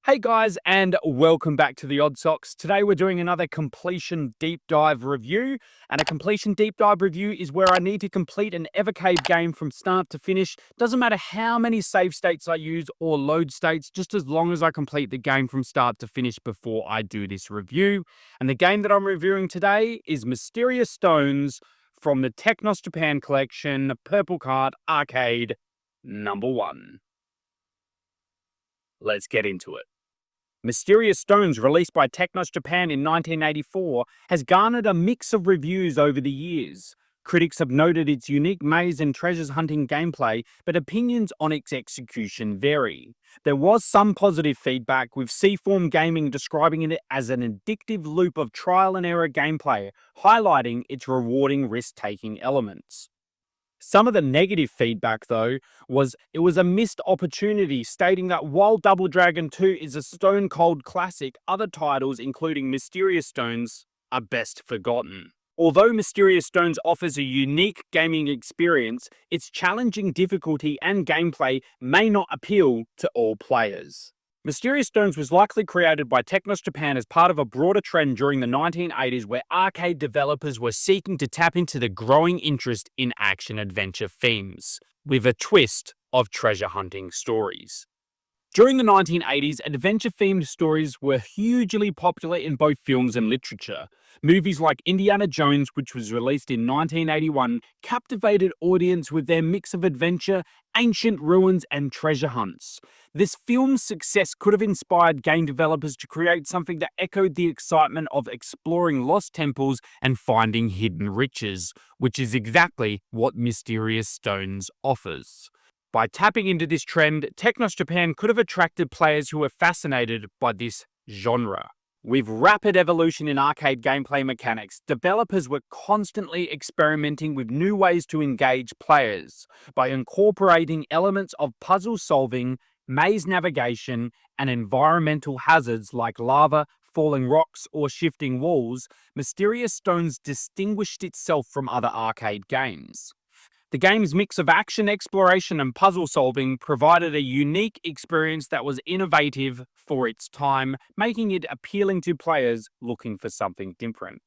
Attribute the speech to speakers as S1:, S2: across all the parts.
S1: Hey guys, and welcome back to the Odd Socks. Today we're doing another completion deep dive review, and a completion deep dive review is where I need to complete an Evercade game from start to finish. Doesn't matter how many save states I use or load states, just as long as I complete the game from start to finish before I do this review. And the game that I'm reviewing today is Mysterious Stones from the Technos Japan collection, Purple Card Arcade #1. Let's get into it. Mysterious Stones, released by Technos Japan in 1984, has garnered a mix of reviews over the years. Critics have noted its unique maze and treasures hunting gameplay, but opinions on its execution vary. There was some positive feedback, with Seaform Gaming describing it as an addictive loop of trial and error gameplay, highlighting its rewarding risk-taking elements. Some of the negative feedback, though, was it was a missed opportunity, stating that while Double Dragon 2 is a stone cold classic, other titles, including Mysterious Stones, are best forgotten. Although Mysterious Stones offers a unique gaming experience, its challenging difficulty and gameplay may not appeal to all players. Mysterious Stones was likely created by Technos Japan as part of a broader trend during the 1980s where arcade developers were seeking to tap into the growing interest in action-adventure themes, with a twist of treasure hunting stories. During the 1980s, adventure-themed stories were hugely popular in both films and literature. Movies like Indiana Jones, which was released in 1981, captivated audience with their mix of adventure, ancient ruins, and treasure hunts. This film's success could have inspired game developers to create something that echoed the excitement of exploring lost temples and finding hidden riches, which is exactly what Mysterious Stones offers. By tapping into this trend, Technos Japan could have attracted players who were fascinated by this genre. With rapid evolution in arcade gameplay mechanics, developers were constantly experimenting with new ways to engage players. By incorporating elements of puzzle solving, maze navigation, and environmental hazards like lava, falling rocks, or shifting walls, Mysterious Stones distinguished itself from other arcade games. The game's mix of action, exploration, and puzzle solving provided a unique experience that was innovative for its time, making it appealing to players looking for something different.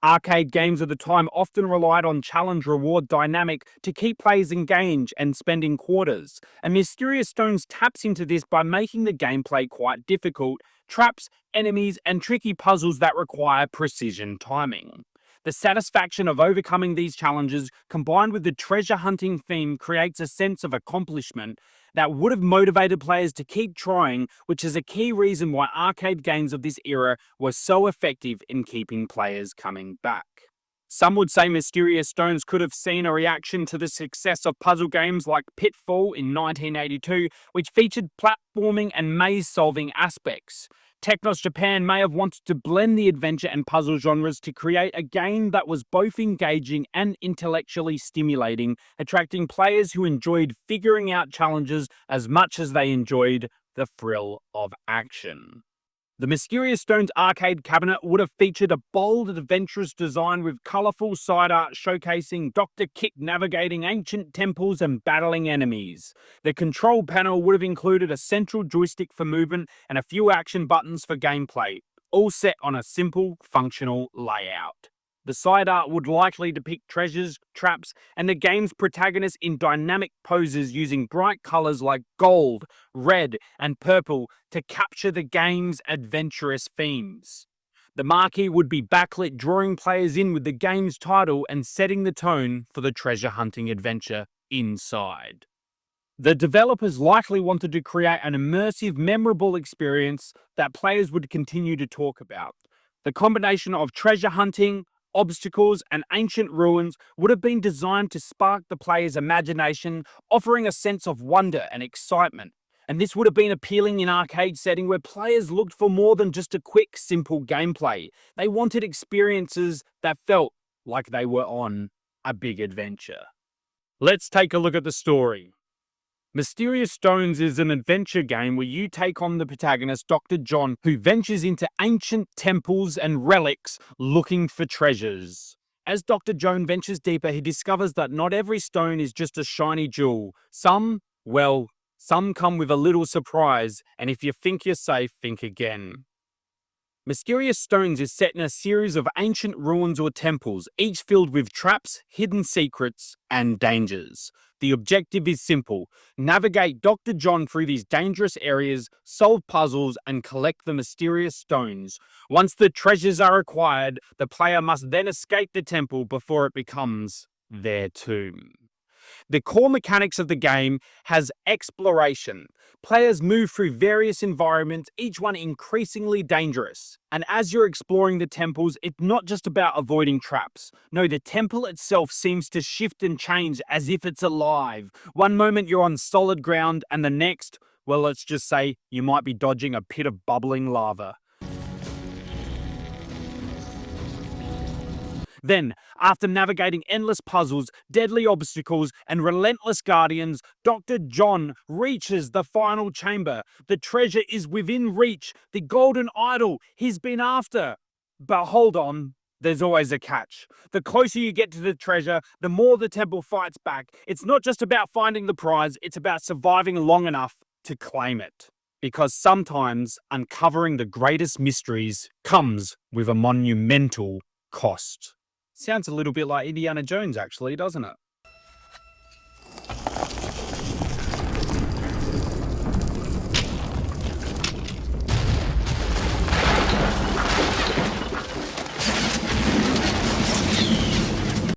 S1: Arcade games of the time often relied on challenge-reward dynamic to keep players engaged and spending quarters, and Mysterious Stones taps into this by making the gameplay quite difficult, traps, enemies, and tricky puzzles that require precision timing. The satisfaction of overcoming these challenges, combined with the treasure hunting theme, creates a sense of accomplishment that would have motivated players to keep trying, which is a key reason why arcade games of this era were so effective in keeping players coming back. Some would say Mysterious Stones could have seen a reaction to the success of puzzle games like Pitfall in 1982, which featured platforming and maze-solving aspects. Technos Japan may have wanted to blend the adventure and puzzle genres to create a game that was both engaging and intellectually stimulating, attracting players who enjoyed figuring out challenges as much as they enjoyed the thrill of action. The Mysterious Stones arcade cabinet would have featured a bold, adventurous design with colourful side art showcasing Dr. Kick navigating ancient temples and battling enemies. The control panel would have included a central joystick for movement and a few action buttons for gameplay, all set on a simple, functional layout. The side art would likely depict treasures, traps, and the game's protagonist in dynamic poses using bright colours like gold, red, and purple to capture the game's adventurous themes. The marquee would be backlit, drawing players in with the game's title and setting the tone for the treasure hunting adventure inside. The developers likely wanted to create an immersive, memorable experience that players would continue to talk about. The combination of treasure hunting, obstacles, and ancient ruins would have been designed to spark the player's imagination, offering a sense of wonder and excitement. And this would have been appealing in arcade setting where players looked for more than just a quick, simple gameplay. They wanted experiences that felt like they were on a big adventure. Let's take a look at the story. Mysterious Stones is an adventure game where you take on the protagonist, Dr. John, who ventures into ancient temples and relics looking for treasures. As Dr. John ventures deeper, he discovers that not every stone is just a shiny jewel. Some, well, Some come with a little surprise, and if you think you're safe, think again. Mysterious Stones is set in a series of ancient ruins or temples, each filled with traps, hidden secrets, and dangers. The objective is simple: navigate Dr. John through these dangerous areas, solve puzzles, and collect the mysterious stones. Once the treasures are acquired, the player must then escape the temple before it becomes their tomb. The core mechanics of the game has exploration. Players move through various environments, each one increasingly dangerous. And as you're exploring the temples, it's not just about avoiding traps. No, the temple itself seems to shift and change as if it's alive. One moment you're on solid ground, and the next, well, let's just say you might be dodging a pit of bubbling lava. Then, after navigating endless puzzles, deadly obstacles, and relentless guardians, Dr. John reaches the final chamber. The treasure is within reach, the golden idol he's been after. But hold on, there's always a catch. The closer you get to the treasure, the more the temple fights back. It's not just about finding the prize, it's about surviving long enough to claim it. Because sometimes uncovering the greatest mysteries comes with a monumental cost. Sounds a little bit like Indiana Jones, actually, doesn't it?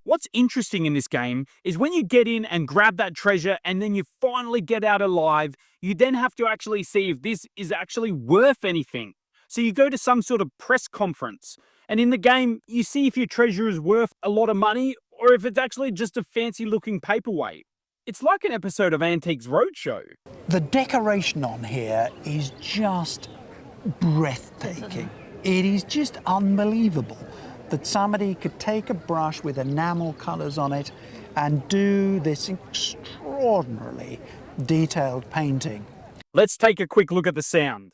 S1: What's interesting in this game is when you get in and grab that treasure and then you finally get out alive, you then have to actually see if this is actually worth anything. So you go to some sort of press conference, and in the game, you see if your treasure is worth a lot of money or if it's actually just a fancy looking paperweight. It's like an episode of Antiques Roadshow.
S2: The decoration on here is just breathtaking. It is just unbelievable that somebody could take a brush with enamel colours on it and do this extraordinarily detailed painting.
S1: Let's take a quick look at the sound.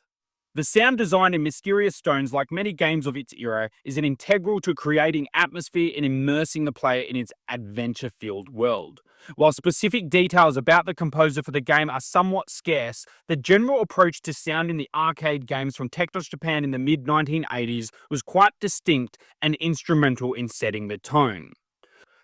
S1: The sound design in Mysterious Stones, like many games of its era, is an integral to creating atmosphere and immersing the player in its adventure-filled world. While specific details about the composer for the game are somewhat scarce, the general approach to sound in the arcade games from Technos Japan in the mid-1980s was quite distinct and instrumental in setting the tone.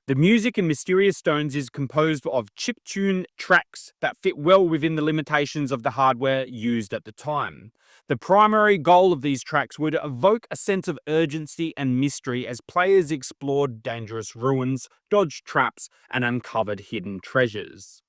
S1: The music in Mysterious Stones is composed of chiptune tracks that fit well within the limitations of the hardware used at the time. The primary goal of these tracks were to evoke a sense of urgency and mystery as players explored dangerous ruins, dodged traps, and uncovered hidden treasures.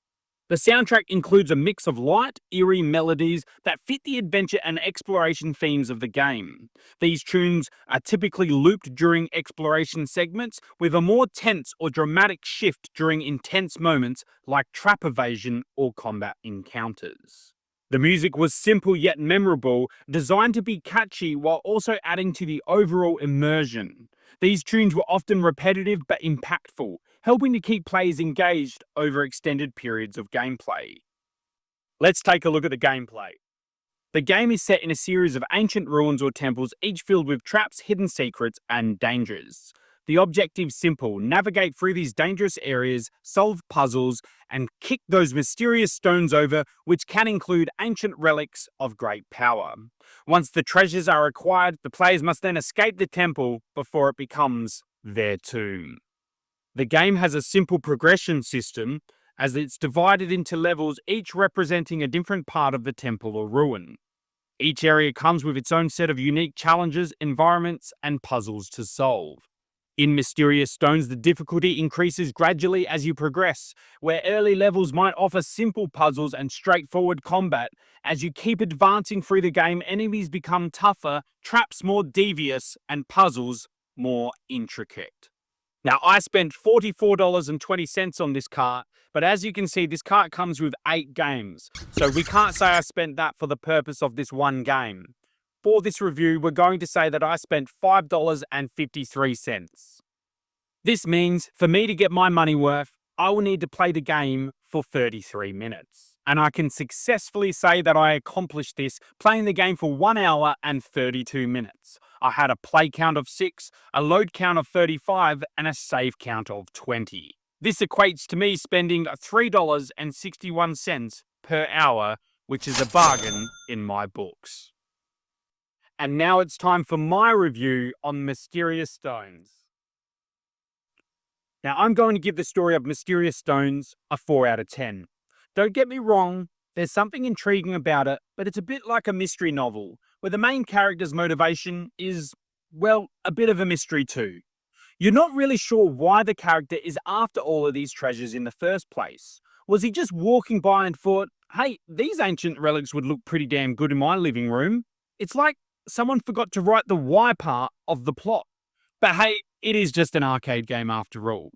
S1: The soundtrack includes a mix of light, eerie melodies that fit the adventure and exploration themes of the game. These tunes are typically looped during exploration segments, with a more tense or dramatic shift during intense moments like trap evasion or combat encounters. The music was simple yet memorable, designed to be catchy while also adding to the overall immersion. These tunes were often repetitive but impactful, helping to keep players engaged over extended periods of gameplay. Let's take a look at the gameplay. The game is set in a series of ancient ruins or temples, each filled with traps, hidden secrets, and dangers. The objective's simple: navigate through these dangerous areas, solve puzzles, and kick those mysterious stones over, which can include ancient relics of great power. Once the treasures are acquired, the players must then escape the temple before it becomes their tomb. The game has a simple progression system, as it's divided into levels, each representing a different part of the temple or ruin. Each area comes with its own set of unique challenges, environments, and puzzles to solve. In Mysterious Stones, the difficulty increases gradually as you progress. Where early levels might offer simple puzzles and straightforward combat, as you keep advancing through the game, enemies become tougher, traps more devious, and puzzles more intricate. Now, I spent $44.20 on this cart, but as you can see, this cart comes with 8 games, so we can't say I spent that for the purpose of this one game. For this review, we're going to say that I spent $5.53. This means, for me to get my money worth, I will need to play the game for 33 minutes. And I can successfully say that I accomplished this playing the game for 1 hour and 32 minutes. I had a play count of 6, a load count of 35, and a save count of 20. This equates to me spending $3.61 per hour, which is a bargain in my books. And now it's time for my review on Mysterious Stones. Now, I'm going to give the story of Mysterious Stones a 4 out of 10. Don't get me wrong, there's something intriguing about it, but it's a bit like a mystery novel, where the main character's motivation is, well, a bit of a mystery too. You're not really sure why the character is after all of these treasures in the first place. Was he just walking by and thought, hey, these ancient relics would look pretty damn good in my living room? It's like someone forgot to write the why part of the plot. But hey, it is just an arcade game after all.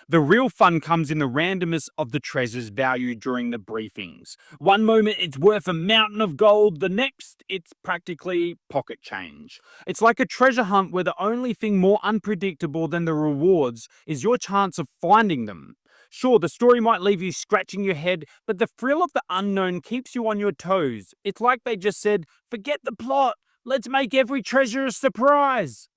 S1: The real fun comes in the randomness of the treasure's value during the briefings. One moment it's worth a mountain of gold, the next it's practically pocket change. It's like a treasure hunt where the only thing more unpredictable than the rewards is your chance of finding them. Sure, the story might leave you scratching your head, but the thrill of the unknown keeps you on your toes. It's like they just said, forget the plot, let's make every treasure a surprise.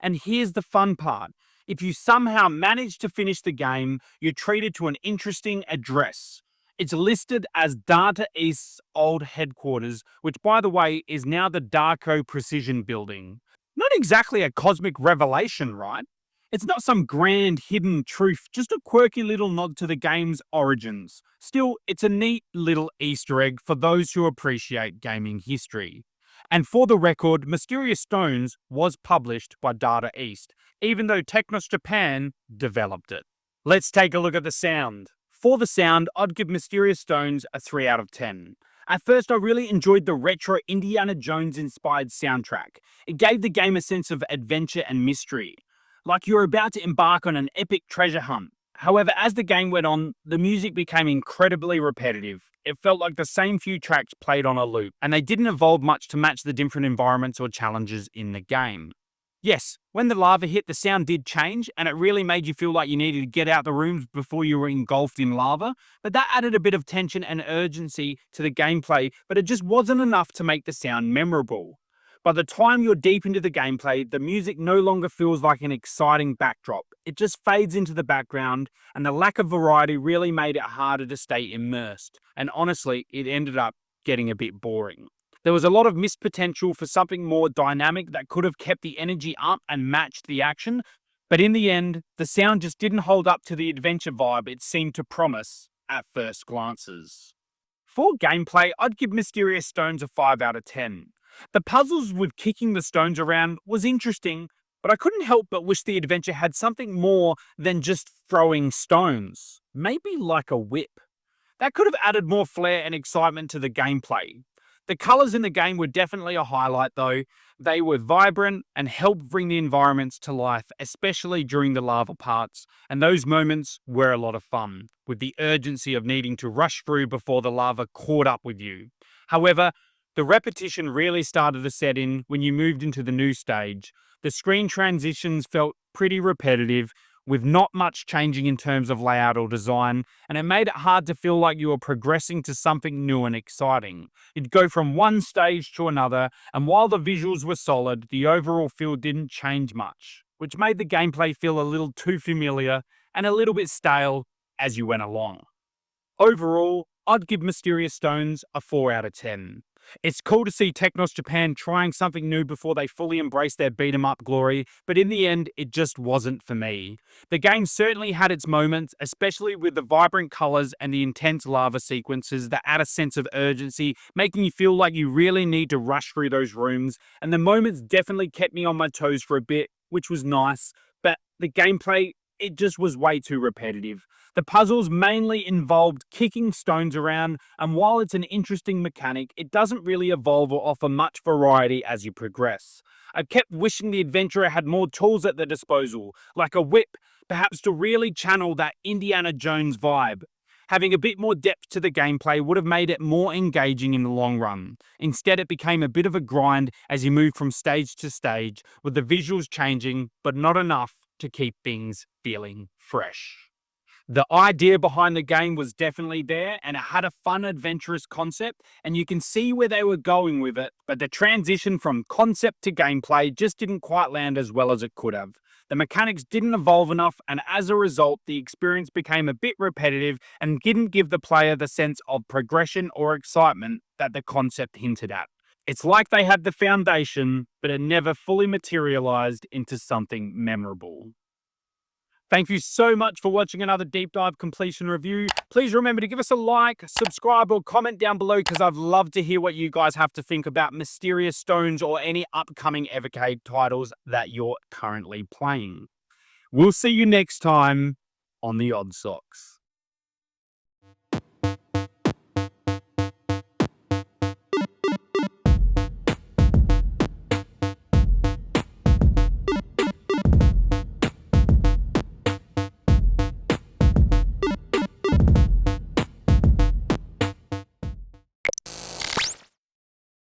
S1: And here's the fun part. If you somehow manage to finish the game, you're treated to an interesting address. It's listed as Data East's old headquarters, which, by the way, is now the Darko Precision Building. Not exactly a cosmic revelation, right? It's not some grand hidden truth, just a quirky little nod to the game's origins. Still, it's a neat little Easter egg for those who appreciate gaming history. And for the record, Mysterious Stones was published by Data East, even though Technos Japan developed it. Let's take a look at the sound. For the sound, I'd give Mysterious Stones a 3 out of 10. At first, I really enjoyed the retro Indiana Jones-inspired soundtrack. It gave the game a sense of adventure and mystery, like you're about to embark on an epic treasure hunt. However, as the game went on, the music became incredibly repetitive. It felt like the same few tracks played on a loop, and they didn't evolve much to match the different environments or challenges in the game. Yes, when the lava hit, the sound did change, and it really made you feel like you needed to get out the rooms before you were engulfed in lava, but that added a bit of tension and urgency to the gameplay, but it just wasn't enough to make the sound memorable. By the time you're deep into the gameplay, the music no longer feels like an exciting backdrop. It just fades into the background, and the lack of variety really made it harder to stay immersed. And honestly, it ended up getting a bit boring. There was a lot of missed potential for something more dynamic that could have kept the energy up and matched the action, but in the end, the sound just didn't hold up to the adventure vibe it seemed to promise at first glances. For gameplay, I'd give Mysterious Stones a 5 out of 10. The puzzles with kicking the stones around was interesting, but I couldn't help but wish the adventure had something more than just throwing stones. Maybe like a whip. That could have added more flair and excitement to the gameplay. The colours in the game were definitely a highlight though. They were vibrant and helped bring the environments to life, especially during the lava parts, and those moments were a lot of fun, with the urgency of needing to rush through before the lava caught up with you. However, the repetition really started to set in when you moved into the new stage. The screen transitions felt pretty repetitive, with not much changing in terms of layout or design, and it made it hard to feel like you were progressing to something new and exciting. You'd go from one stage to another, and while the visuals were solid, the overall feel didn't change much, which made the gameplay feel a little too familiar and a little bit stale as you went along. Overall, I'd give Mysterious Stones a 4 out of 10. It's cool to see Technos Japan trying something new before they fully embrace their beat-em-up glory, but in the end, it just wasn't for me. The game certainly had its moments, especially with the vibrant colours and the intense lava sequences that add a sense of urgency, making you feel like you really need to rush through those rooms, and the moments definitely kept me on my toes for a bit, which was nice, but the gameplay, it just was way too repetitive. The puzzles mainly involved kicking stones around, and while it's an interesting mechanic, it doesn't really evolve or offer much variety as you progress. I kept wishing the adventurer had more tools at their disposal, like a whip, perhaps to really channel that Indiana Jones vibe. Having a bit more depth to the gameplay would have made it more engaging in the long run. Instead, it became a bit of a grind as you moved from stage to stage, with the visuals changing, but not enough to keep things feeling fresh. The idea behind the game was definitely there, and it had a fun, adventurous concept, and you can see where they were going with it, but the transition from concept to gameplay just didn't quite land as well as it could have. The mechanics didn't evolve enough, and as a result, the experience became a bit repetitive and didn't give the player the sense of progression or excitement that the concept hinted at. It's like they had the foundation, but it never fully materialized into something memorable. Thank you so much for watching another deep dive completion review. Please remember to give us a like, subscribe, or comment down below because I'd love to hear what you guys have to think about Mysterious Stones or any upcoming Evercade titles that you're currently playing. We'll see you next time on the Odd Socks.